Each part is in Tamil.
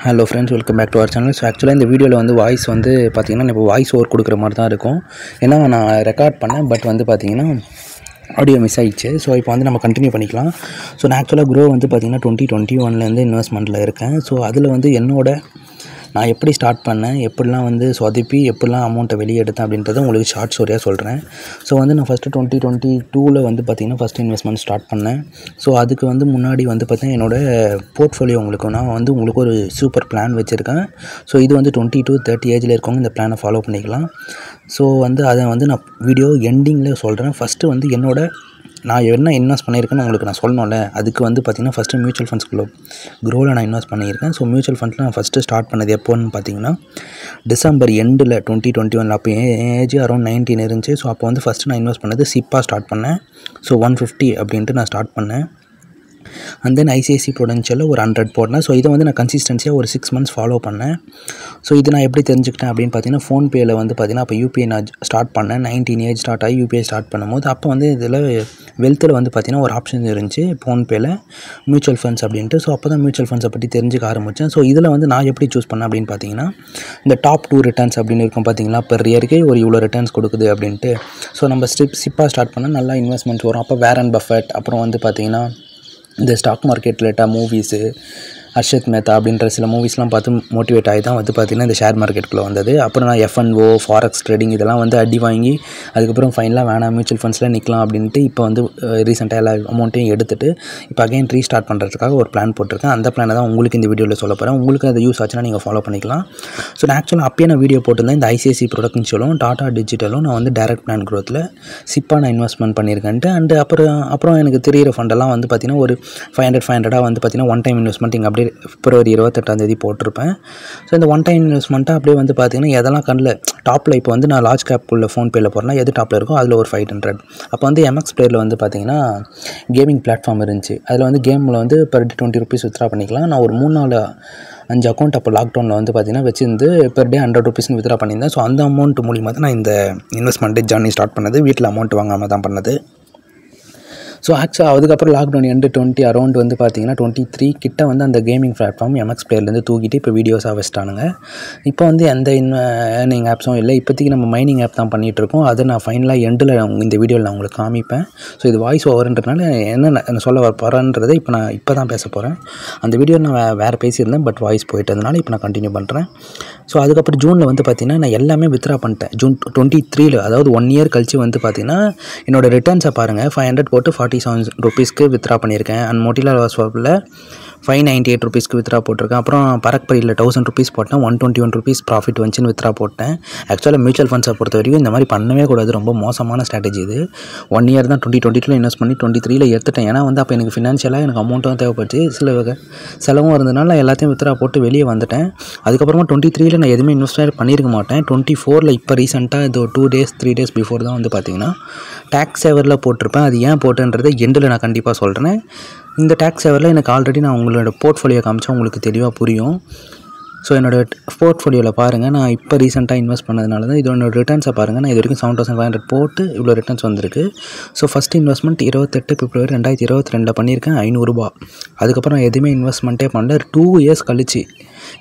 Hello friends, welcome back to our channel. So ஆக்சுவலாக இந்த வீடியோவில் வந்து வாய்ஸ் வந்து பார்த்திங்கன்னா இப்போ வாய்ஸ் ஓவர் கொடுக்குற மாதிரி தான் இருக்கும். ஏன்னா நான் ரெக்கார்ட் பண்ணேன், பட் வந்து பார்த்திங்கன்னா ஆடியோ மிஸ் ஆகிடுச்சு. ஸோ இப்போ வந்து நம்ம கண்டினியூ பண்ணிக்கலாம். ஸோ நான் ஆக்சுவலாக க்ரோ வந்து பார்த்திங்கன்னா 2021 இன்வெஸ்ட்மெண்ட்டில் இருக்கேன். ஸோ அதில் வந்து நான் எப்படி ஸ்டார்ட் பண்ணேன், எப்படிலாம் வந்து சொதப்பி எப்படிலாம் அமௌண்ட்டை வெளியே எடுத்தேன் அப்படின்றத உங்களுக்கு ஷார்ட் ஸ்டோரியாக சொல்கிறேன். ஸோ வந்து நான் ஃபஸ்ட்டு 2022 வந்து பார்த்திங்கன்னா ஃபஸ்ட் இன்வெஸ்ட்மெண்ட் ஸ்டார்ட் பண்ணேன். ஸோ அதுக்கு வந்து முன்னாடி வந்து பார்த்திங்கன்னா என்னோடய போர்ட்ஃபோலியோ உங்களுக்கு ஒரு சூப்பர் பிளான் வச்சுருக்கேன். ஸோ இது வந்து 20 to 30 ஏஜில் இருக்கவங்க இந்த பிளானை ஃபாலோ பண்ணிக்கலாம். ஸோ வந்து அதை வந்து நான் வீடியோ எண்டிங்கில் சொல்கிறேன். ஃபஸ்ட்டு வந்து நான் என்ன இன்வெஸ்ட் பண்ணியிருக்கேன்னு உங்களுக்கு நான் சொல்லணும்ல. அதுக்கு வந்து பார்த்திங்கன்னா ஃபஸ்ட்டு மியூச்சுவல் ஃபண்ட்ஸ்குள்ளே க்ரோவில் நான் இன்வெஸ்ட் பண்ணியிருக்கேன். ஸோ மியூச்சுவல் ஃபண்ட்ஸில் நான் ஃபஸ்ட்டு ஸ்டார்ட் பண்ணது எப்போன்னு பார்த்தீங்கன்னா டிசம்பர் எண்டில் 2021. அப்போ என் ஏஜ் அரௌண்ட் 19 இருந்துச்சு. ஸோ அப்போ வந்து ஃபஸ்ட்டு நான் இன்வெஸ்ட் பண்ணது சிப்பாக ஸ்டார்ட் பண்ணேன். ஸோ 150 அப்படின்ட்டு நான் ஸ்டார்ட் பண்ணேன். அண்ட் தென் ஐசிஐசி ப்ரூடென்ஷியலில் ஒரு 100 போட்டேன். ஸோ இதை வந்து நான் கன்சிஸ்டன்சியாக ஒரு 6 months ஃபாலோ பண்ணேன். ஸோ இது நான் எப்படி தெரிஞ்சுக்கிட்டேன் அப்படின்னு பார்த்தீங்கன்னா ஃபோன்பேயில் வந்து பார்த்திங்கன்னா அப்போ யூபிஐ நான் ஸ்டார்ட் பண்ணேன். 19 ஏஜ் ஸ்டார்ட் ஆகி யூபிஐ ஸ்டார்ட் பண்ணும்போது அப்போ வந்து இதில் வெல்த்தில் வந்து பார்த்திங்கன்னா ஒரு ஆப்ஷன் இருந்துச்சு ஃபோன்பேயில் மியூச்சுவல் ஃபண்ட்ஸ் அப்படின்ட்டு. ஸோ அப்போ தான் மியூச்சுவல் ஃபண்ட்ஸை பற்றி தெரிஞ்சுக்க ஆரம்பித்தேன். ஸோ இதில் வந்து நான் எப்படி சூஸ் பண்ணேன் அப்படின்னு பார்த்தீங்கன்னா இந்த டாப் 2 ரிட்டர்ன்ஸ் அப்படின்னு இருக்கும் பார்த்தீங்களா, பெர் இயருக்கு ஒரு இவ்வளோ ரிட்டர்ன்ஸ் கொடுக்குது அப்படின்ட்டு. ஸோ நம்ம சிப்பாக ஸ்டார்ட் பண்ணால் நல்லா இன்வெஸ்ட்மெண்ட்ஸ் வரும். அப்போ வாரன் பஃபெட், அப்புறம் வந்து பார்த்திங்கன்னா இந்த ஸ்டாக் மார்க்கெட் ரிலேட்டாக மூவிஸு, ஹர்ஷத் மேத்தா அப்படின்ற சில மூவிஸ்லாம் பார்த்து மோட்டிவேட் ஆகி தான் வந்து பார்த்திங்கன்னா இந்த ஷேர் மார்க்கெட்டுக்குள்ளே வந்தது. அப்புறம் நான் F&O, ஃபாரெக்ஸ் ட்ரேடிங் இதெல்லாம் வந்து அடி வாங்கி அதுக்கப்புறம் ஃபைனலாக வேணாம் மியூச்சுவல் ஃபண்ட்ஸில் நிற்கலாம் அப்படின்ட்டு இப்போ வந்து ரீசெண்டாக எல்லா அமௌண்ட்டையும் எடுத்துகிட்டு இப்போ அகைன் ரீஸ்டார்ட் பண்ணுறதுக்காக ஒரு பிளான் போட்டிருக்கேன். அந்த பிளானை தான் உங்களுக்கு இந்த வீடியோவில் சொல்ல போகிறேன். உங்களுக்கு அது யூஸ் ஆச்சுன்னா நீங்கள் ஃபாலோ பண்ணிக்கலாம். ஸோ நான் ஆக்சுவலாக அப்பயே நான் வீடியோ போட்டிருந்தேன். இந்த ஐசிஐசி ப்ரொடக்ஷன்ஸிலும் டாடா டிஜிட்டலும் நான் வந்து டைரக்ட் பிளான் க்ரோத்தில் சிப்பாக நான் இன்வெஸ்ட்மெண்ட் பண்ணியிருக்கேன்ட்டு. அண்டு அப்புறம் எனக்கு தெரியிற ஃபண்டெல்லாம் வந்து பார்த்திங்கன்னா ஒரு 500 வந்து பார்த்திங்கன்னா ஒன் டைம் இன்வெஸ்ட்மெண்ட் இங்கே அப்படியே பிப்ரவரி 28 போட்டிருப்பேன். ஸோ இந்த ஒன் டைம் இன்வெஸ்ட்மெண்ட்டாக அப்படியே வந்து பார்த்திங்கன்னா எதெல்லாம் கண்ணில் டாப்பில் இப்போ வந்து நான் லார்ஜ் கேப் உள்ள ஃபோன்பேயில் போகிறேன்னா எது டாப்பில் இருக்கோ அதில் ஒரு 500. அப்போ வந்து MX பிளேயரில் வந்து பார்த்திங்கன்னா கேமிங் பிளாட்ஃபார்ம் இருந்துச்சு. அதில் வந்து கேமில் வந்து பெர் டே 20 rupees வித்ரா பண்ணிக்கலாம். நான் ஒரு 3-4-5 அக்கௌண்ட் அப்போ லாக்டவுனில் வந்து பார்த்திங்கன்னா வச்சுருந்து பெர் டே 100 rupees வித்ரா பண்ணியிருந்தேன். ஸோ அந்த அமௌண்ட் மூலிமா தான் நான் இந்த இன்வெஸ்ட்மெண்ட்டு ஜர்னி ஸ்டார்ட் பண்ணது. வீட்டில் அமௌண்ட் வாங்காமல் தான் பண்ணது. ஸோ ஆக்சுவலாக அதுக்கப்புறம் லாக்டவுன் எண்டு 20 அரௌண்ட் வந்து பார்த்திங்கன்னா 23 கிட்ட வந்து அந்த கேமிங் பிளாட்ஃபார்ம் MX பிளேயர்லேருந்து தூக்கிட்டு இப்போ வீடியோஸாக வச்சுட்டானுங்க. இப்போ வந்து எந்த ஏர்னிங் ஆப்ஸும் இல்லை. இப்போதைக்கு நம்ம மைனிங் ஆப் தான் பண்ணிகிட்ருக்கோம். அதை நான் ஃபைனலாக எண்டில் இந்த வீடியோவில் நான் உங்களுக்கு காமிப்பேன். ஸோ இது வாய்ஸ் ஓவர்ன்றதுனால என்ன சொல்ல போகிறேன்றதை இப்போ தான் பேச போகிறேன். அந்த வீடியோ நான் வேறு பேசியிருந்தேன், பட் வாய்ஸ் போயிட்டதுனால இப்போ நான் கண்டினியூ பண்ணுறேன். ஸோ அதுக்கப்புறம் ஜூனில் வந்து பார்த்திங்கன்னா நான் எல்லாமே வித்ரா பண்ணிட்டேன். ஜூன் 23, அதாவது 1 year கழிச்சு வந்து பார்த்திங்கன்னா என்னோடய ரிட்டர்ன்ஸை பாருங்கள். 500 போட்டு 47 rupees வித்ரா பண்ணியிருக்கேன். அண்ட் மோட்டிலால் வாஸ்வாப்பில் 598 rupees வித்ரா போட்டிருக்கேன். அப்புறம் பரக்பரியில் 1000 rupees போட்டேன். 121 rupees ப்ராஃபிட் வந்துச்சுன்னு வித்ரா போட்டேன். ஆக்சுவலாக மியூச்சுவல் ஃபண்ட்ஸை பொறுத்த வரைக்கும் இந்த மாதிரி பண்ணவே கூடாது. ரொம்ப மோசமான ஸ்ட்ராட்டஜி இது. 1 year தான் 2022 இன்வெஸ்ட் பண்ணி 23 எடுத்துட்டேன். ஏன்னா வந்து அப்போ எனக்கு ஃபினான்ஷியலாக எனக்கு அமௌண்ட்டும் தேவைப்பட்டுச்சு, சில செலவும் இருந்ததுனால எல்லாத்தையும் வித்ரா போட்டு வெளியே வந்துட்டேன். அதுக்கப்புறமா 23 நான் எதுவுமே இன்வெஸ்ட் பண்ணியிருக்க மாட்டேன். 24 இப்போ ரீசெண்டாக இது 2 days 3 days பிஃபோர் தான் வந்து பார்த்திங்கன்னா டேக்ஸ் சேவரில் போட்டிருப்பேன். அது ஏன் போட்டுன்றதை எண்டில் நான் கண்டிப்பாக சொல்கிறேன். இந்த டேக்ஸ் சேவரில் எனக்கு ஆல்ரெடி நான் உங்களோட போர்ட்ஃபோலியோ காமிச்சா உங்களுக்கு தெளிவாக புரியும். ஸோ என்னோடய போர்ட்ஃபோலியோவில் பாருங்கள். நான் இப்போ ரீசெண்டாக இன்வெஸ்ட் பண்ணதுனால தான் இதோட ரிட்டர்ன்ஸை பாருங்கள். நான் இது வரைக்கும் 7500 போட்டு இவ்வளோ ரிட்டர்ன்ஸ் வந்திருக்கு. ஸோ ஃபஸ்ட் இன்வெஸ்ட்மெண்ட் 28 பிப்ரவரி 2022 பண்ணியிருக்கேன், ₹500. அதுக்கப்புறம் எதுவுமே இன்வெஸ்ட்மெண்ட்டே பண்ணல. 2 years கழிச்சு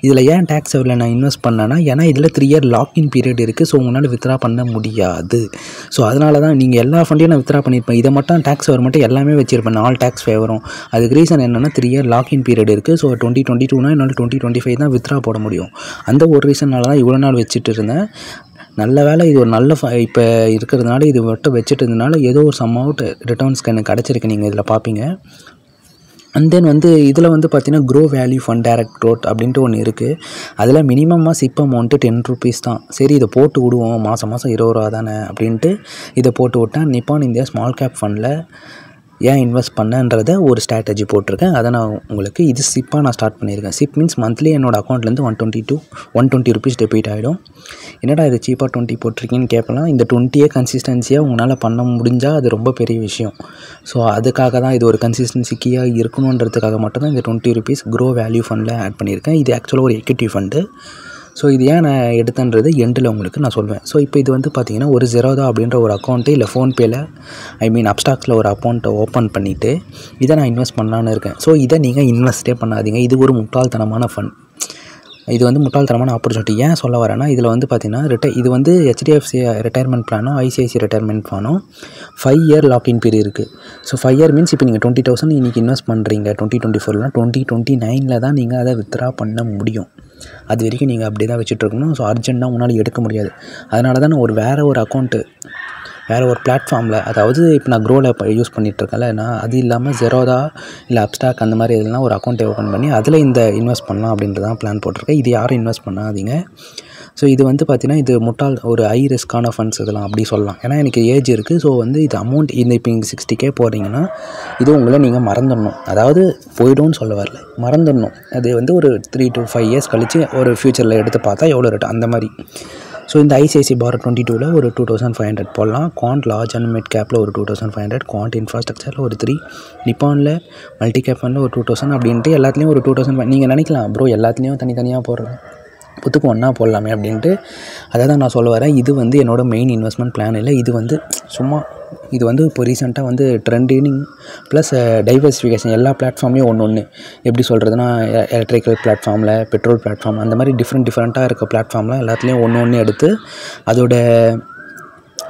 இதில் ஏன் டேக்ஸ் சேவரில் நான் இன்வெஸ்ட் பண்ணேன்னா, ஏன்னா இதில் 3 year லாக்இன் பீரியட் இருக்குது. ஸோ உங்களால் வித்ரா பண்ண முடியாது. ஸோ அதனால தான் நீங்கள் எல்லா ஃபண்டையும் நான் வித்ரா பண்ணியிருப்பேன். இதை மட்டும் டேக்ஸ் ஃபேவர் மட்டும் எல்லாமே வச்சுருப்பேன், 4 டேக்ஸ் ஃபேவரும். அதுக்கு ரீசன் என்னென்னா 3 year லாக்இன் பீரியட் இருக்குது. ஸோ 2022 என்னால் 2025 தான் வித்ரா போட முடியும். அந்த ஒரு ரீசனால தான் இவ்வளோ நாள் வச்சுட்டு இருந்தேன். நல்ல வேலை இது ஒரு நல்ல இப்போ இருக்கிறதுனால இது மட்டும் வச்சுட்டு இருந்ததுனால ஏதோ ஒரு அமௌண்ட் ரிட்டர்ன்ஸ்க்கு எனக்கு கிடச்சிருக்கு. நீங்கள் இதில் பார்ப்பீங்க. அண்ட் தென் வந்து இதில் வந்து பார்த்திங்கன்னா grow value fund direct growth அப்படின்ட்டு ஒன்று இருக்குது. அதில் மினிமமாக சிப் அமௌண்ட்டு 10 rupees தான். சரி இதை போட்டு விடுவோம், மாதம் 20 ரூபா தானே அப்படின்ட்டு இதை போட்டு விட்டேன். நிப்பான் இந்தியா ஸ்மால் கேப் ஃபண்டில் ஏன் இன்வெஸ்ட் பண்ணன்றதை ஒரு ஸ்ட்ராட்டஜி போட்டிருக்கேன். அதை நான் உங்களுக்கு இது சிப்பாக நான் ஸ்டார்ட் பண்ணியிருக்கேன். சிப் மீன்ஸ் மந்த்லி என்னோடய அக்கௌண்ட்லேருந்து 120 rupees டெபிட் ஆகிடும். என்னடா இது சீப்பாக 20 போட்டிருக்கீங்கன்னு கேட்கலாம். இந்த 20 கன்சிஸ்டன்சியாக உங்களால் பண்ண முடிஞ்சால் அது ரொம்ப பெரிய விஷயம். ஸோ அதுக்காக தான் இது ஒரு கன்சிஸ்டன்சிக்கியாக இருக்கணுன்றதுக்காக மட்டும்தான் இந்த 20 rupees க்ரோ வேல்யூ ஃபண்டில் ஆட் பண்ணியிருக்கேன். இது ஆக்சுவலாக ஒரு எக்விட்டி ஃபண்டு. ஸோ இது ஏன் நான் எடுத்தேன்றது எண்டில் உங்களுக்கு நான் சொல்வேன். ஸோ இப்போ இது வந்து பார்த்திங்கன்னா ஒரு Zerodha அப்படின்ற ஒரு அக்கௌண்ட்டு இல்லை ஃபோன்பேயில் அப்ஸ்டாக்ஸில் ஒரு அக்கௌண்ட்டை ஓப்பன் பண்ணிவிட்டு இதை நான் இன்வெஸ்ட் பண்ணலான்னு இருக்கேன். ஸோ இதை நீங்கள் இன்வெஸ்ட்டே பண்ணாதீங்க. இது ஒரு முட்டாள்தனமான ஃபண்ட். இது வந்து முட்டாள்தனமான ஆப்பர்ச்சுனிட்டி. ஏன் சொல்ல வரேன்னா, இதில் வந்து பார்த்தீங்கன்னா இது வந்து HDFC ரிட்டையர்மெண்ட் பிளானும் ICICI ரிட்டையர்மெண்ட் பிளானும் 5 இயர் லாக்இன் பீரியட் இருக்குது. ஸோ 5 இயர் மீன்ஸ் இப்போ நீங்கள் 20,000 இன்றைக்கி இன்வெஸ்ட் பண்ணுறீங்க 2024னா 2029 தான் நீங்கள் அதை வித்ட்ரா பண்ண முடியும். அது வரைக்கும் நீங்கள் அப்படி தான் வச்சுட்ருக்கணும். ஸோ அர்ஜென்ட்டாக முன்னாடி எடுக்க முடியாது. அதனால தான் நான் வேறு ஒரு அக்கௌண்ட்டு வேறு ஒரு பிளாட்ஃபார்மில், அதாவது இப்போ நான் க்ரோவில் இப்போ யூஸ் பண்ணிகிட்ருக்கேன்ல, நான் அது இல்லாமல் ஜெரோதா இல்லை அப்ஸ்டாக் அந்த மாதிரி இதெல்லாம் ஒரு அக்கௌண்ட்டை ஓப்பன் பண்ணி அதில் இந்த இன்வெஸ்ட் பண்ணலாம் அப்படின்றதான் பிளான் போட்டிருக்கேன். இது யாரும் இன்வெஸ்ட் பண்ணாதீங்க. ஸோ இது வந்து பார்த்திங்கன்னா இது ஒரு ஹை ரிஸ்க்கான ஃபண்ட்ஸ் இதெல்லாம் அப்படி சொல்லலாம். ஏன்னா எனக்கு ஏஜ் இருக்குது. ஸோ வந்து இது அமௌண்ட் இப்போ நீங்கள் 60K போடுறீங்கன்னா இது உங்களை நீங்கள் மறந்துடணும். அதாவது போய்டும்னு சொல்ல வரல, மறந்துடணும். அது வந்து ஒரு 3 to 5 இயர்ஸ் கழித்து ஒரு ஃப்யூச்சரில் எடுத்து பார்த்தா எவ்வளோ ரேட் அந்த மாதிரி. ஸோ இந்த ICICI பாரத் 22ல் ஒரு 2500 போடலாம். குவாண்ட் லார்ஜ் அண்ட் மிட் கேப்பில் ஒரு 2500, குவாண்ட் இன்ஃப்ராஸ்ட்ரக்சரில் ஒரு 3, நிப்பானில் மல்டி கேப் ஃபண்டில் ஒரு 2000 அப்படின்ட்டு எல்லாத்துலேயும் ஒரு 2000. நீங்கள் நினைக்கலாம் ப்ரோ எல்லாத்துலேயும் தனித்தனியாக போடுறேன், புத்துக்கு ஒன்றா போடலாமே அப்படின்ட்டு. அதை தான் நான் சொல்ல வரேன். இது வந்து என்னோடய மெயின் இன்வெஸ்ட்மெண்ட் பிளான் இல்லை. இது வந்து சும்மா இது வந்து இப்போ ரீசெண்டாக வந்து ட்ரெண்டிங் ப்ளஸ் டைவர்சிஃபிகேஷன் எல்லா பிளாட்ஃபார்ம்லேயும் ஒன்று எப்படி சொல்கிறதுனா, எலக்ட்ரிக்கல் பிளாட்ஃபார்மில், பெட்ரோல் பிளாட்ஃபார்ம், அந்த மாதிரி டிஃப்ரெண்ட்டாக இருக்க பிளாட்ஃபார்மில் எல்லாத்துலேயும் ஒன்று எடுத்து அதோட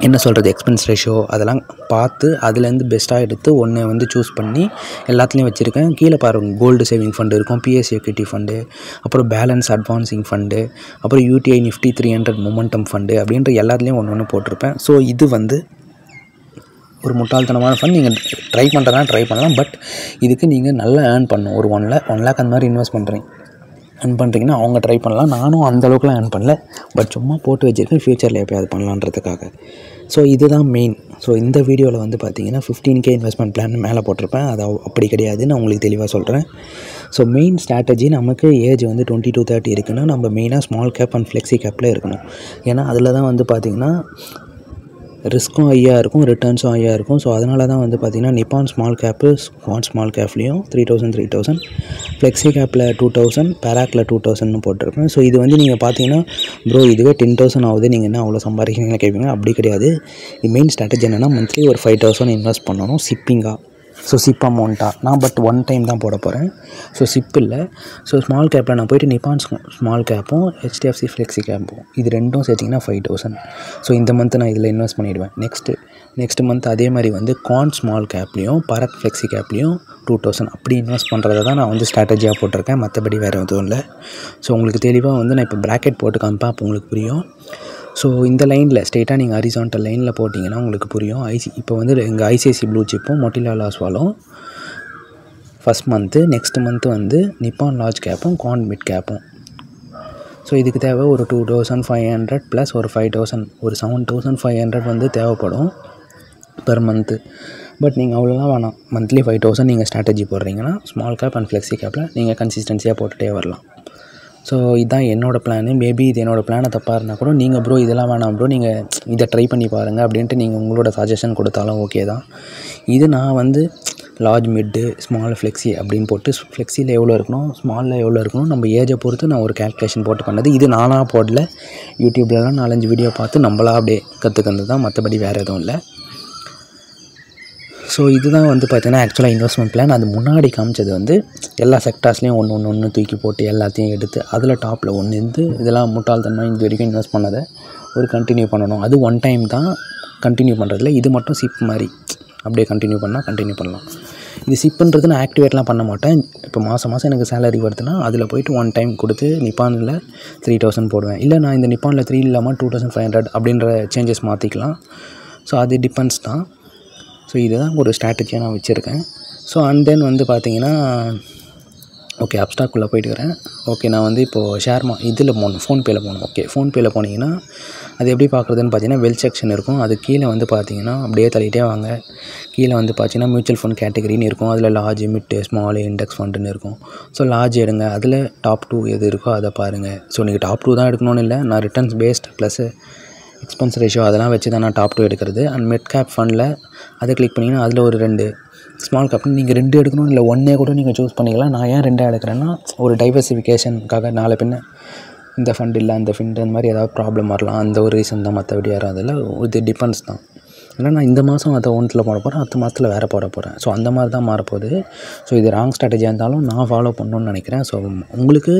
என்ன சொல்கிறது எக்ஸ்பென்ஸ் ரேஷியோ அதெல்லாம் பார்த்து அதுலேருந்து பெஸ்ட்டாக எடுத்து ஒன்று வந்து சூஸ் பண்ணி எல்லாத்துலேயும் வச்சுருக்கேன். கீழே பாருங்கள், கோல்டு சேவிங் ஃபண்டு இருக்கும், PSU எக்விட்டி ஃபண்டு, அப்புறம் பேலன்ஸ் அட்வான்சிங் ஃபண்டு, அப்புறம் UTI Nifty 300 மொமெண்டம் ஃபண்டு அப்படின்ற எல்லாத்துலேயும் ஒன்று போட்டிருப்பேன். ஸோ இது வந்து ஒரு முட்டாள்தனமான ஃபண்ட். நீங்கள் ட்ரை பண்ணுறதா ட்ரை பண்ணலாம். பட் இதுக்கு நீங்கள் நல்லா ஏர்ன் பண்ணணும். ஒரு 1 lakh அந்த மாதிரி இன்வெஸ்ட் பண்ணுறீங்கன்னா அவங்க ட்ரை பண்ணலாம். நானும் அந்தளவுக்குலாம் ஏர்ன் பண்ணல, பட் சும்மா போட்டு வச்சுருக்கேன், ஃப்யூச்சரில் எப்போயாவது பண்ணலான்றதுக்காக. ஸோ இதுதான் மெயின். ஸோ இந்த வீடியோவில் வந்து பார்த்தீங்கன்னா 15K இன்வெஸ்ட்மெண்ட் பிளான் மேலே போட்டிருப்பேன். அது அப்படி கிடையாது, நான் உங்களுக்கு தெளிவாக சொல்கிறேன். ஸோ மெயின் ஸ்ட்ராட்டஜி, நமக்கு ஏஜ் வந்து 20 to 30 இருக்குன்னா நம்ம மெயினாக ஸ்மால் கேப் அண்ட் ஃப்ளெக்ஸி கேப்பில் இருக்கணும். ஏன்னா அதில் தான் வந்து பார்த்திங்கன்னா ரிஸ்க்கும் ஹையாக இருக்கும், ரிட்டர்ன்ஸும் ஹையாக இருக்கும். ஸோ அதனால தான் வந்து பார்த்திங்கன்னா Nippon small cap, quant small கேப்லேயும் 3000, ஃப்ளெக்ஸி கேப்பில் 2000, பேராக்கில் 2000னு போட்டிருப்பேன். ஸோ இது வந்து நீங்கள் பார்த்தீங்கன்னா ப்ரோ இதுவே 10,000 ஆகுது, நீங்கள் என்ன அவ்வளோ சம்பாதிக்கிறீங்கன்னு கேட்பீங்க. அப்படி கிடையாது. இது மெயின் ஸ்ட்ராட்டஜி என்னென்னா மந்த்லி ஒரு 5,000 இன்வெஸ்ட் பண்ணணும் சிப்பிங்காக. ஸோ சிப் அமௌண்ட்டாக நான் பட் 1 டைம் தான் போட போகிறேன். ஸோ சிப் இல்லை. ஸோ ஸ்மால் கேப்பில் நான் போய்ட்டு நிப்பான் ஸ்மால் கேப்பும் HDFC ஃப்ளெக்ஸி கேப்பும் இது ரெண்டும் சேர்த்திங்கன்னா 5,000. ஸோ இந்த மந்த்து நான் இதில் இன்வெஸ்ட் பண்ணிவிடுவேன். நெக்ஸ்ட் மந்த் அதே மாதிரி வந்து குவாண்ட் ஸ்மால் கேப்லேயும் பரக் ஃப்ளெக்ஸி கேப்லேயும் 2000 அப்படி இன்வெஸ்ட் பண்ணுறதை தான் நான் வந்து ஸ்ட்ராட்டஜியாக போட்டிருக்கேன். மற்றபடி வேறு எதுவும் இல்லை. ஸோ உங்களுக்கு தெளிவாக வந்து நான் இப்போ ப்ராக்கெட் போட்டு காமிப்பேன், அப்போ உங்களுக்கு புரியும். ஸோ இந்த லைனில் ஸ்ட்ரெயிட்டாக நீங்கள் ஹரிசான்டல் லைனில் போட்டிங்கன்னா உங்களுக்கு புரியும். இப்போ வந்து எங்கள் ICICI ப்ளூ சிப்பும் மொட்டிலால் ஆஸ்வாலும் ஃபஸ்ட் மந்த்து, நெக்ஸ்ட் மந்த்து வந்து நிப்பான் லார்ஜ் கேப்பும் குவாண்ட் மிட் கேப்பும். ஸோ இதுக்கு தேவை ஒரு 2,500 ப்ளஸ் ஒரு 5,000, ஒரு 7,500 வந்து தேவைப்படும் பெர் மந்த்து. பட் நீங்கள் அவ்வளோலாம் வேணாம், மந்த்லி 5,000 நீங்கள் ஸ்ட்ராட்டஜி போடுறீங்கன்னா ஸ்மால் கேப் அண்ட் ஃப்ளெக்ஸி கேப்பில் நீங்கள் கன்சிஸ்டன்சியாக போட்டுகிட்டே வரலாம். ஸோ இதுதான் என்னோடய பிளானு. மேபி இது என்னோடய பிளானை தப்பாக இருந்தால் கூட நீங்கள் ப்ரோ இதெல்லாம் வேணாம் ப்ரோ நீங்கள் இதை ட்ரை பண்ணி பாருங்கள் அப்படின்ட்டு நீங்கள் உங்களோட சஜஷன் கொடுத்தாலும் ஓகே தான். இது நான் வந்து லார்ஜ் மிட்டு ஸ்மால் ஃப்ளெக்ஸி அப்படின்னு போட்டு ஃப்ளெக்ஸியில் எவ்வளோ இருக்கணும், ஸ்மாலில் எவ்வளோ இருக்கணும், நம்ம ஏஜை பொறுத்து நான் ஒரு கேல்குலேஷன் போட்டு பண்ணது. இது நானாக போடல, யூடியூப்லலாம் 4-5 வீடியோ பார்த்து நம்மளாக அப்படியே கற்றுக்கிறது தான், மற்றபடி வேறு எதுவும் இல்லை. ஸோ இதுதான் வந்து பார்த்தீங்கன்னா ஆக்சுவலாக இன்வெஸ்ட்மெண்ட் பிளான். அது முன்னாடி காமிச்சது வந்து எல்லா செக்டார்ஸ்லேயும் ஒன்று தூக்கி போட்டு எல்லாத்தையும் எடுத்து அதில் டாப்பில் ஒன்று இருந்து இதெல்லாம் முட்டாள்தனமாக இது வரைக்கும் இன்வெஸ்ட் பண்ணதை ஒரு கண்டினியூ பண்ணணும். அது 1 டைம் தான் கண்டினியூ பண்ணுறதுல. இது மட்டும் சிப் மாதிரி அப்படியே கண்டினியூ பண்ணலாம். இது சிப்புன்றது நான் ஆக்டிவேட்லாம் பண்ண மாட்டேன். இப்போ மாதம் எனக்கு சேலரி வருதுன்னா அதில் போய்ட்டு 1 டைம் கொடுத்து நிப்பானில் 3,000 போடுவேன். இல்லை நான் இந்த நிப்பானில் 3 இல்லாமல் 2,500 அப்படின்ற சேஞ்சஸ் மாற்றிக்கலாம். ஸோ அது டிபெண்ட்ஸ் தான். ஸோ இதுதான் ஒரு ஸ்ட்ராட்டஜியாக நான் வச்சுருக்கேன். ஸோ அண்ட் தென் வந்து பார்த்திங்கன்னா ஓகே அப்ஸ்டாக்குள்ளே போய்ட்டுக்கிறேன். ஓகே நான் வந்து இப்போது இதில் போகணும், ஃபோன்பேயில் போகணும். ஓகே ஃபோன்பேயில் போனீங்கன்னா அது எப்படி பார்க்குறதுன்னு பார்த்தீங்கன்னா வெல் செக்ஷன் இருக்கும். அது கீழே வந்து பார்த்தீங்கன்னா அப்படியே தள்ளிகிட்டே வாங்க. கீழே வந்து பார்த்தீங்கன்னா மியூச்சுவல் ஃபண்ட் கேட்டகரின்னு இருக்கும். அதில் லார்ஜ், மிட்டு, ஸ்மால், இண்டெக்ஸ் ஃபண்டுன்னு இருக்கும். ஸோ லார்ஜ் எடுங்க, அதில் டாப் 2 எது இருக்கோ அதை பாருங்கள். ஸோ நீங்கள் டாப் 2 தான் எடுக்கணும்னு இல்லை, நான் returns based plus expense ratio அதெல்லாம் வச்சு தான் நான் டாப் 2 எடுக்கிறது. அண்ட் மிட் கேப் ஃபண்டில் அதை கிளிக் பண்ணிங்கன்னா அதில் ஒரு 2 ஸ்மால் கேப்னு நீங்கள் 2 எடுக்கணும், இல்லை 1 கூட நீங்கள் சூஸ் பண்ணிக்கலாம். நான் ஏன் 2 எடுக்கிறேன்னா ஒரு டைவர்சிஃபிகேஷனுக்காக நாளை பின்ன இந்த ஃபண்ட் இல்லை அந்த ஃபண்ட் அந்த மாதிரி ஏதாவது ப்ராப்ளம் வரலாம், அந்த ஒரு ரீசன் தான். மற்றபடி யாரும் அதில் இது டிபெண்ட்ஸ் தான். ஏன்னா நான் இந்த மாதம் அதை 1ல் போட போகிறேன், அடுத்த மாதத்தில் வேறு போட போகிறேன். ஸோ அந்த மாதிரி தான் மாறப்போகுது. ஸோ இது ராங் ஸ்ட்ராட்டஜியாக இருந்தாலும் நான் ஃபாலோ பண்ணணுன்னு நினைக்கிறேன். ஸோ உங்களுக்கு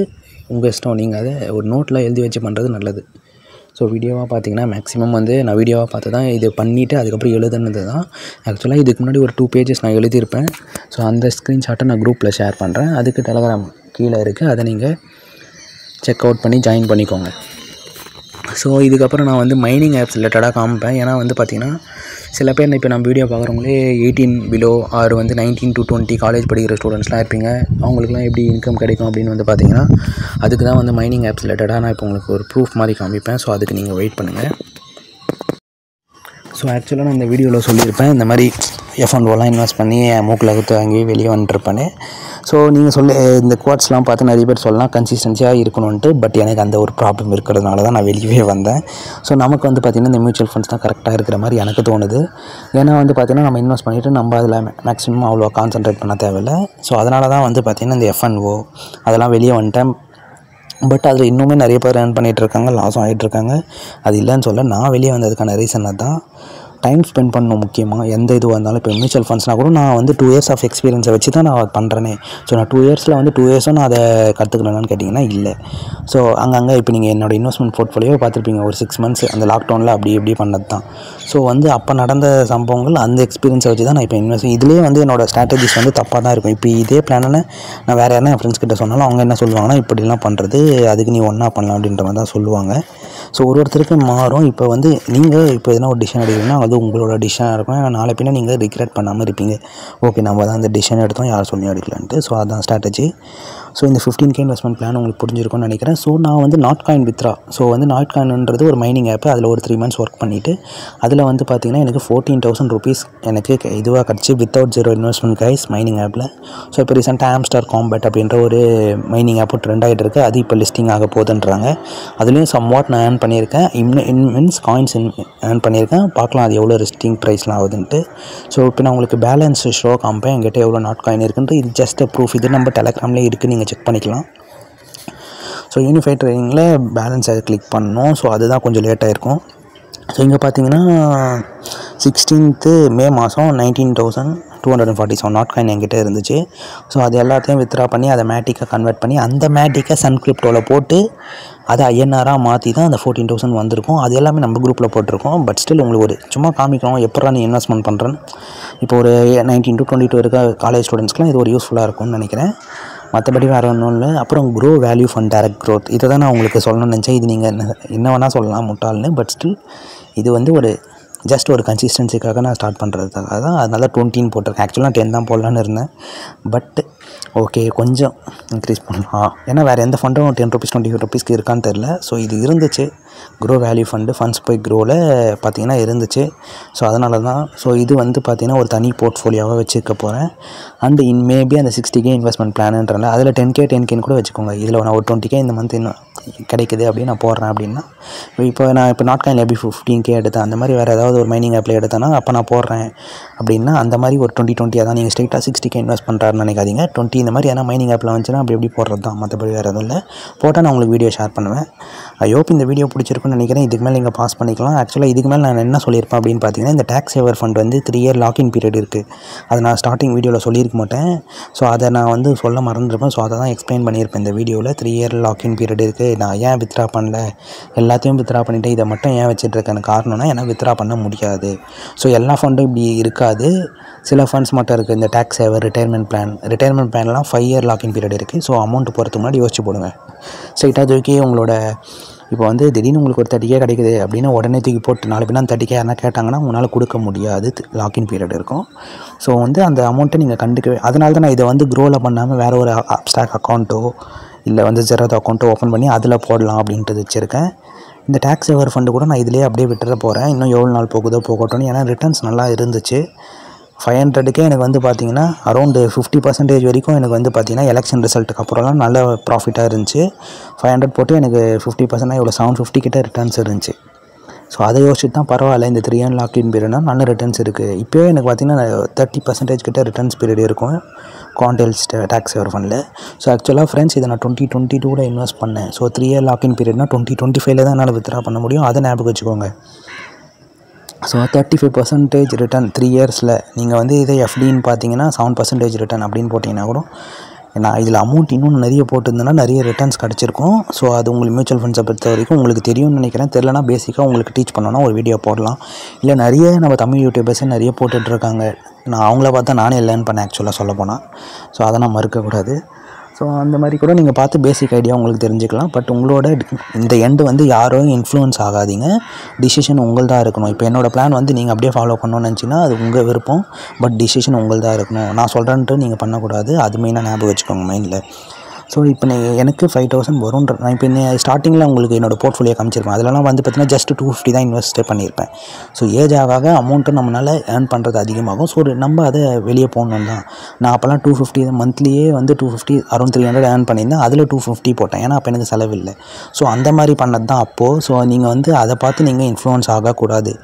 உங்கள் இஷ்டம். நீங்கள் அதை ஒரு நோட்டில் எழுதி வச்சு பண்ணுறது நல்லது. ஸோ வீடியோவாக பார்த்தீங்கன்னா மேக்ஸிமம் வந்து நான் வீடியோவாக பார்த்து தான் இது பண்ணிவிட்டு அதுக்கப்புறம் எழுதுனது தான். ஆக்சுவலாக இதுக்கு முன்னாடி ஒரு 2 பேஜஸ் நான் எழுதியிருப்பேன். ஸோ அந்த ஸ்க்ரீன்ஷாட்டை நான் குரூப்பில் ஷேர் பண்ணுறேன். அதுக்கு டெலகிராம் கீழே இருக்குது, அதை நீங்கள் செக் அவுட் பண்ணி ஜாயின் பண்ணிக்கோங்க. ஸோ இதுக்கப்புறம் நான் வந்து மைனிங் ஆப்ஸ் ரிலேட்டடாக காமிப்பேன். ஏன்னா வந்து பார்த்திங்கன்னா சில பேர் இப்போ நம்ம வீடியோ பார்க்குறவங்களே 18 பிலோ ஆர் வந்து 19 to 20 காலேஜ் படிக்கிற ஸ்டூடெண்ட்ஸ்லாம் இருப்பீங்க. அவங்களுக்குலாம் எப்படி இன்கம் கிடைக்கும் அப்படின்னு வந்து பார்த்திங்கன்னா அதுக்கு தான் வந்து மைனிங் ஆப்ஸ் ரிலேட்டடாக நான் இப்போ உங்களுக்கு ஒரு ப்ரூஃப் மாதிரி காமிப்பேன். ஸோ அதுக்கு நீங்கள் வெயிட் பண்ணுங்கள். ஸோ ஆக்சுவலாக நான் இந்த வீடியோவில் சொல்லியிருப்பேன், இந்த மாதிரி F&Oலாம் இன்வெஸ்ட் பண்ணி மூக்கில் குத்து வாங்கி வெளியே வந்துட்டுருப்பேன்னு. ஸோ நீங்கள் இந்த குவாட்ஸ்லாம் பார்த்து நிறைய பேர் சொல்லலாம் கன்சிஸ்டன்சியாக இருக்கணும்ன்ட்டு. பட் எனக்கு அந்த ஒரு ப்ராப்ளம் இருக்கிறதுனால தான் நான் வெளியவே வந்தேன். ஸோ நமக்கு வந்து பார்த்திங்கன்னா இந்த மியூச்சுவல் ஃபண்ட்ஸ் தான் கரெக்டாக இருக்கிற மாதிரி எனக்கு தோணுது. ஏன்னா வந்து பார்த்திங்கன்னா நம்ம இன்வெஸ்ட் பண்ணிவிட்டு நம்ம அதில் மேக்ஸிமம் அவ்வளோ கான்சன்ட்ரேட் பண்ண தேவையில்லை. ஸோ அதனால தான் வந்து பார்த்திங்கன்னா இந்த F&O அதெல்லாம் வெளியே வந்துட்டேன். பட் அதில் இன்னுமே நிறைய பேர் ஏர்ன் பண்ணிகிட்ருக்காங்க, லாஸும் ஆகிட்ருக்காங்க. அது இல்லைன்னு சொல்ல, நான் வெளியே வந்ததுக்கான ரீசன் தான் டைம் ஸ்பெண்ட் பண்ணணும் முக்கியமாக. எந்த இதுவாக இருந்தாலும் இப்போ மியூச்சுவல் ஃபண்ட்ஸ்னால் கூட நான் வந்து 2 years ஆஃப் எக்ஸ்பீரியன்ஸை வச்சு தான் நான் பண்ணுறேனே. ஸோ நான் 2 yearsல வந்து 2 yearsம் நான் அதை கற்றுக்கணும்னு கேட்டிங்கன்னா இல்லை. ஸோ அங்கங்கே இப்போ நீங்கள் என்னோடய இன்வெஸ்ட்மெண்ட் போர்ட்ஃபோலியோ பார்த்துருப்பீங்க, ஒரு 6 months அந்த லாக்டவுனில் அப்படி இப்படி பண்ணது தான். ஸோ வந்து அப்போ நடந்த சம்பவங்கள் அந்த எக்ஸ்பீரியன்ஸை வச்சு தான் நான் இப்போ இன்வெஸ்ட். இதுலேயே வந்து என்னோடய ஸ்ட்ராட்டஜிஸ் வந்து தப்பாக தான் இருக்கும். இப்போ இதே பிளானில் நான் வேறு யாரும் என் ஃப்ரெண்ட்ஸ் கிட்ட சொன்னாலும் அவங்க என்ன சொல்லுவாங்கன்னா, இப்படிலாம் பண்ணுறது அதுக்கு நீ ஒன்றா பண்ணலாம் அப்படின்ற மாதிரி தான் சொல்லுவாங்க. ஸோ ஒருத்தருக்கு மாறும். இப்போ வந்து நீங்கள் இப்போ எதனா ஒரு டிசிஷன் எடுக்கிறீங்கன்னா அது உங்களோட டிசிஷனாக இருக்கும். நாளை பின்ன நீங்கள் ரிக்ரெட் பண்ணாமல் இருப்பீங்க. ஓகே நம்ம தான் அந்த டிசிஷன் எடுத்தோம், யார் சொல்லி எடுக்கலான்ட்டு. ஸோ அதுதான் ஸ்ட்ராட்டஜி. ஸோ இந்த 15K இன்வெஸ்ட்மெண்ட் பிளான் உங்களுக்கு புரிஞ்சிருக்கும்னு நினைக்கிறேன். ஸோ நான் வந்து நாட்காயின் வித்ரா. ஸோ வந்து நாட்காயின்ன்றது ஒரு மைனிங் ஆப். அதில் ஒரு 3 months ஒர்க் பண்ணிவிட்டு அதில் வந்து பார்த்திங்கன்னா எனக்கு 14,000 rupees எனக்கு இதுவாக கிடச்சி வித்தவுட் 0 இன்வெஸ்ட்மெண்ட் கைஸ் மைனிங் ஆப்பில். ஸோ இப்போ ரீசெண்டாக ஆம்ஸ்டார் காம்பேட் அப்படின்ற ஒரு மைனிங் ஆப்பு ட்ரெண்ட் ஆகிட்டு இருக்குது. அது இப்போ லிஸ்டிங் ஆக போகுதுன்றாங்க. அதுலேயும் சம்வாட் நான் ஏர்ன் பண்ணியிருக்கேன். மீன்ஸ் காயின்ஸ் ஏர்ன் பண்ணியிருக்கேன். பார்க்கலாம் அது எவ்வளோ லிஸ்டிங் ப்ரைஸ்லாம் ஆகுதுன்ட்டு. ஸோ இப்போ நான் உங்களுக்கு பேலன்ஸ் ஷோ காமிப்பேன், என்கிட்ட எவ்வளோ நாட் காயின் இருக்குன்ட்டு. இது ஜஸ்ட் ப்ரூஃப். இது நம்ம டெலகிராம்லேயே இருக்குது, நீங்கள் செக் பண்ணிக்கலாம். ஸோ யூனிஃபைட் ட்ரேடிங்கில் பேலன்ஸை கிளிக் பண்ணணும். ஸோ அதுதான் கொஞ்சம் லேட்டாக இருக்கும். ஸோ இங்கே பார்த்தீங்கன்னா 16th May 19,247 நாட் காயின் என்கிட்ட இருந்துச்சு. ஸோ அது எல்லாத்தையும் வித்ரா பண்ணி அதை மேட்டிக்காக கன்வெர்ட் பண்ணி அந்த மேட்டிக்கை சன் கிரிப்டோவில் போட்டு அதை INR-ஆக மாற்றி தான் அந்த 14,000 வந்திருக்கும். அது எல்லாமே நம்ம குரூப்பில் போட்டிருக்கோம். பட் ஸ்டில் உங்களுக்கு ஒரு சும்மா காமிக்கணும் எப்படா நீ இன்வெஸ்ட்மெண்ட் பண்ணுறேன்னு. இப்போ ஒரு 19 to 22 இருக்க காலேஜ் ஸ்டூடெண்ட்ஸ்க்குலாம் இது ஒரு யூஸ்ஃபுல்லாக இருக்கும்னு நினைக்கிறேன். மற்றபடி வேறு ஒன்றும் இல்லை. அப்புறம் grow value fund direct growth, இதை தான் நான் உங்களுக்கு சொல்லணும்னு நினச்சேன். இது நீங்கள் என்ன வேணால் சொல்லலாம் முட்டாள்னு. பட் ஸ்டில் இது வந்து ஒரு ஜஸ்ட் ஒரு கன்சிஸ்டன்சிக்காக நான் ஸ்டார்ட் பண்ணுறதுக்காக தான். அதனால 20 போட்டிருக்கேன். ஆக்சுவலாக 10 தான் போடலான்னு இருந்தேன். பட் ஓகே கொஞ்சம் இன்க்ரீஸ் பண்ணலாம். ஏன்னா வேறு எந்த ஃபண்டும் 10 rupees 20 rupeesக்கு இருக்கான்னு தெரில. ஸோ இது இருந்துச்சு, க்ரோ வேல்யூ ஃபண்டு ஃபண்ட்ஸ் போய் க்ரோவில் பார்த்திங்கன்னா இருந்துச்சு. ஸோ அதனால தான். ஸோ இது வந்து பார்த்திங்கன்னா ஒரு தனி போர்ட்ஃபோலியோவாக வச்சுக்க போகிறேன். அண்டு மேபி அந்த 60K இன்வெஸ்ட்மெண்ட் பிளானுன்றல அதில் 10K கூட வச்சுக்கோங்க. இதில் நான் ஒரு 20K இந்த மந்த் இன்னும் கிடைக்குது அப்படின்னு நான் போடுறேன் அப்படின்னா, இப்போ நான் இப்போ நாட் காயினில் எப்படி 15K எடுத்தேன் அந்த மாதிரி வேறு ஏதாவது ஒரு மைனிங் ஆப்பில் எடுத்தேன்னா அப்போ நான் போடுறேன் அப்படின்னா அந்த மாதிரி ஒரு 20 அதான். நீங்கள் ஸ்ட்ரெயிட்டாக 60K இன்வெஸ்ட் பண்ணுறாருன்னு நினைக்காதீங்க. 20 இந்த மாதிரி ஏன்னா மைனிங் ஆப்பில் வந்துச்சுன்னா அப்படி எப்படி போடுறது தான். மற்றபடி வேறு எதுவும் இல்லை. போட்டால் நான் உங்களுக்கு வீடியோ ஷேர் பண்ணுவேன். ஐ ஹோப் இந்த வீடியோ பிடிச்சிருக்குன்னு நினைக்கிறேன். இதுக்கு மேலே நீங்கள் பாஸ் பண்ணிக்கலாம். ஆக்சுவலாக இதுக்கு மேலே நான் என்ன சொல்லியிருப்பேன் அப்படின்னு பார்த்தீங்கன்னா, இந்த டேக்ஸ் சேவர் ஃபண்ட் வந்து 3 year லாக்இன் பீரியட் இருக்குது. அதை நான் ஸ்டார்டிங் வீடியோவில் சொல்லியிருக்க மாட்டேன். ஸோ அதை நான் வந்து சொல்ல மறந்துருப்பேன். ஸோ அதை தான் எக்ஸ்பிளைன் பண்ணியிருப்பேன் இந்த வீடியோவில். 3 year லாக்இன் பீரியட் இருக்குது. நான் ஏன் வித்ரா பண்ணல, எல்லாத்தையும் வித்ரா பண்ணிவிட்டு இதை மட்டும் ஏன் வச்சுட்ருக்கேன்னு காரணம்னா, ஏன்னா வித்ரா பண்ண முடியாது. ஸோ எல்லா ஃபண்டும் இப்படி இருக்காது. சில ஃபண்ட்ஸ் மட்டும் இருக்குது. இந்த டேக்ஸ் சேவர், ரிட்டையர்மெண்ட் பிளான்லாம் 5 year லாக்இன் பீரியட் இருக்குது. ஸோ அமௌண்ட் போகிறதுக்கு முன்னாடி யோசிச்சு போடுங்க. ஸ்ட்ரைட்டாக தூக்கி உங்களோட இப்போ வந்து திடீர்னு உங்களுக்கு ஒரு 30K கிடைக்குது அப்படின்னா உடனே தூக்கி போட்டு 4 பேர் 30K யாருன்னா கேட்டாங்கன்னா உங்களால் கொடுக்க முடியாது. லாக்இன் பீரியட் இருக்கும். ஸோ வந்து அந்த அமௌண்ட்டை நீங்கள் கண்டுக்கவே, அதனால தான் நான் இதை வந்து க்ரோவில் பண்ணாமல் வேறு ஒரு அப்ஸ்டாக் அக்கௌண்ட்டோ இல்லை வந்து ஜெராதோ அக்கௌண்ட்டோ ஓப்பன் பண்ணி அதில் போடலாம் அப்படின்ட்டு வச்சுருக்கேன். இந்த டேக்ஸ் சேவர் ஃபண்டு கூட நான் இதிலே அப்படியே விட்டுற போகிறேன். இன்னும் எவ்வளோ நாள் போகுதோ போகட்டும்னு. ஏன்னா ரிட்டர்ன்ஸ் நல்லா இருந்துச்சு. 500K எனக்கு வந்து பார்த்திங்கன்னா அரௌண்டு 50% வரைக்கும் எனக்கு வந்து பார்த்திங்கன்னா எலெக்ஷன் ரிசல்ட்டுக்கு அப்புறம்லாம் நல்ல ப்ராஃபிட்டாக இருந்துச்சு. 500 போட்டு எனக்கு 50% இவ்வளோ 750 கிட்ட ரிட்டர்ன்ஸ் இருந்துச்சு. ஸோ அதை யோசிச்சுட்டு தான் பரவாயில்ல, இந்த 3 year லாக்இன் பீரியட்னா நல்ல ரிட்டர்ன்ஸ் இருக்குது. இப்போயே எனக்கு பார்த்திங்கன்னா 30% கிட்ட ரிட்டர்ன்ஸ் பீரியட் இருக்கும் குவான்டெல்ஸ் டேக்ஸ் சேவர் ஃபண்டில். ஸோ ஆக்சுவலாக ஃப்ரெண்ட்ஸ் இதை நான் 2022 இன்வெஸ்ட் பண்ணேன். ஸோ 3 year லாக்இன் பீரியட்னா 2025 தான் என்னால் வித்ரா பண்ண முடியும். அதை ஞாபகம் வச்சுக்கோங்க. So 35% return 3 yearsல. நீங்கள் வந்து இதை FDன்னு பார்த்தீங்கன்னா 7% ரிட்டர்ன் அப்படின்னு போட்டிங்கன்னா கூட நான் இதில் அமௌண்ட் இன்னும் நிறைய போட்டிருந்தேன்னா நிறைய ரிட்டர்ன்ஸ் கிடச்சிருக்கும். ஸோ அது உங்களுக்கு மியூச்சுவல் ஃபண்ட்ஸை பொறுத்த வரைக்கும் உங்களுக்கு தெரியும்னு நினைக்கிறேன். தெரிலனா பேசிக்காக உங்களுக்கு டீச் பண்ணோன்னா ஒரு வீடியோ போடலாம். இல்லை நிறைய நம்ம தமிழ் யூடியூபர்ஸே நிறைய போட்டுட்ருக்காங்க. நான் அவங்கள பார்த்தா நானே லேர்ன் பண்ணேன் ஆக்சுவலாக சொல்ல போனால். ஸோ அதை நான் மறுக்கக்கூடாது. ஸோ அந்த மாதிரி கூட நீங்கள் பார்த்து பேசிக் ஐடியா உங்களுக்கு தெரிஞ்சுக்கலாம். பட் உங்களோட இந்த எண்டு வந்து யாரும் இன்ஃப்ளூயன்ஸ் ஆகாதீங்க. டிசிஷன் உங்கள்தான் இருக்கணும். இப்போ என்னோடய பிளான் வந்து நீங்கள் அப்படியே ஃபாலோ பண்ணணும்னு நினச்சிங்கன்னா அது உங்கள் விருப்பம். பட் டிசிஷன் உங்கள்தான் இருக்கணும். நான் சொல்கிறேன்ட்டு நீங்கள் பண்ணக்கூடாது. அது மெயினாக ஞாபகம் வச்சுக்கோங்க மைண்டில். ஸோ இப்போ எனக்கு 5000 வரும்ன்ற நான் இப்போ ஸ்டார்டிங்கில் உங்களுக்கு என்னோடய போர்ட்ஃபோலியோ காமிச்சிருப்பேன். அதிலலாம் வந்து பார்த்தீங்கன்னா ஜஸ்ட் 250 தான் இன்வெஸ்ட் பண்ணியிருப்பேன். ஸோ ஏஜ் ஆக அமௌண்ட்டு நம்மளால் ஏர்ன் பண்ணுறது அதிகமாகும். ஸோ நம்ம அதை வெளியே போகணும் தான். நான் அப்போல்லாம் 250 மந்த்லியே வந்து 250 அரௌண்ட் 300 ஏர்ன் பண்ணியிருந்தேன். அதில் 250 போட்டேன். ஏன்னா அப்போ எனக்கு செலவில்லை. ஸோ அந்த மாதிரி பண்ணது தான் அப்போது. ஸோ நீங்கள் வந்து அதை பார்த்து நீங்கள் இன்ஃப்ளூயன்ஸ் ஆகக்கூடாது.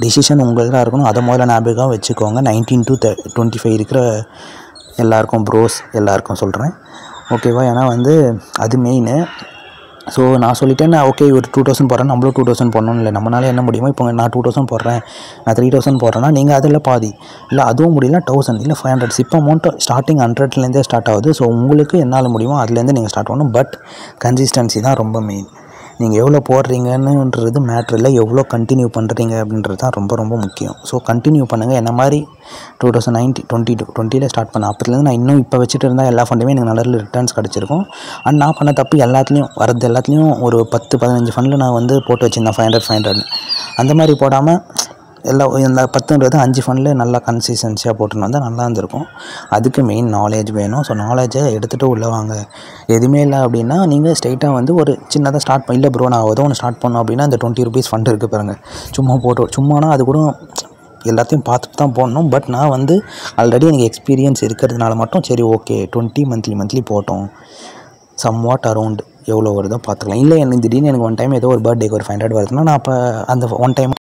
டிசிஷன் உங்களுக்காக இருக்கணும். அதை முதல்ல ஞாபகம் வச்சுக்கோங்க. 19 to 25 இருக்கிற எல்லாருக்கும் ப்ரோஸ் எல்லாருக்கும் சொல்கிறேன், ஓகேவா? ஏன்னா வந்து அது மெயின். ஸோ நான் சொல்லிட்டேன், நான் ஓகே ஒரு 2000 போடுறேன், நம்மளும் 2000 போடணும்னு இல்லை. நம்மளால என்ன முடியுமோ, இப்போ நான் 2000 போடுறேன், நான் 3000 போடுறேன்னா நீங்கள் அதில் பாதி, இல்லை அதுவும் முடியல 1000 இல்லை 500 சிப் அமௌண்ட்டு ஸ்டார்டிங் 100லேருந்தே ஸ்டார்ட் ஆகுது. ஸோ உங்களுக்கு என்னால் முடியுமோ அதுலேருந்து நீங்கள் ஸ்டார்ட் பண்ணணும். பட் கன்சிஸ்டன்சி தான் ரொம்ப மெயின். நீங்கள் எவ்வளோ போடுறீங்கன்னுன்றது மேட்ரு இல்லை, எவ்வளோ கண்டினியூ பண்ணுறீங்க அப்படின்றது தான் ரொம்ப ரொம்ப முக்கியம். ஸோ கண்டினியூ பண்ணுங்கள். என்ன மாதிரி 2020 ஸ்டார்ட் பண்ணேன். அப்போதுலேருந்து நான் இன்னும் இப்போ வச்சுட்டு இருந்தால் எல்லா ஃபண்டுமே எனக்கு நல்ல ரிட்டர்ன்ஸ் கிடச்சிருக்கும். அண்ட் நான் பண்ண தப்பு எல்லாத்துலேயும் வரது எல்லாத்துலேயும் ஒரு 10-15 ஃபண்டில் நான் வந்து போட்டு வச்சுருந்தேன் 500 அந்த மாதிரி போடாமல் இந்த 10ன்றது 5 ஃபண்டில் நல்லா கன்சிஸ்டன்சியாக போட்டுன்னு வந்தால் நல்லா இருந்திருக்கும். அதுக்கு மெயின் நாலேஜ் வேணும். ஸோ நாலேஜை எடுத்துகிட்டு உள்ளே வாங்க. எதுவுமே இல்லை அப்படின்னா நீங்கள் ஸ்ட்ரைட்டாக வந்து ஒரு சின்னதாக ஸ்டார்ட் இல்லை ப்ரோ நான் ஏதோ ஒன்று ஸ்டார்ட் பண்ணோம் அப்படின்னா இந்த 20 rupees ஃபண்ட் இருக்குது பாருங்கள், சும்மானா அது கூட எல்லாத்தையும் பார்த்துட்டு தான் போடணும். பட் நான் வந்து ஆல்ரெடி எனக்கு எக்ஸ்பீரியன்ஸ் இருக்கிறதுனால மட்டும் சரி ஓகே 20 மந்த்லி போட்டோம், சம்வாட் அரௌண்ட் எவ்வளோ வருதோ பார்த்துக்கலாம். இல்லை எனக்கு திடீர்னு எனக்கு ஒன் டைம் ஏதோ ஒரு பர்த்டேக்கு ஒரு 500 வருதுன்னா நான் அப்போ அந்த ஒன் டைம்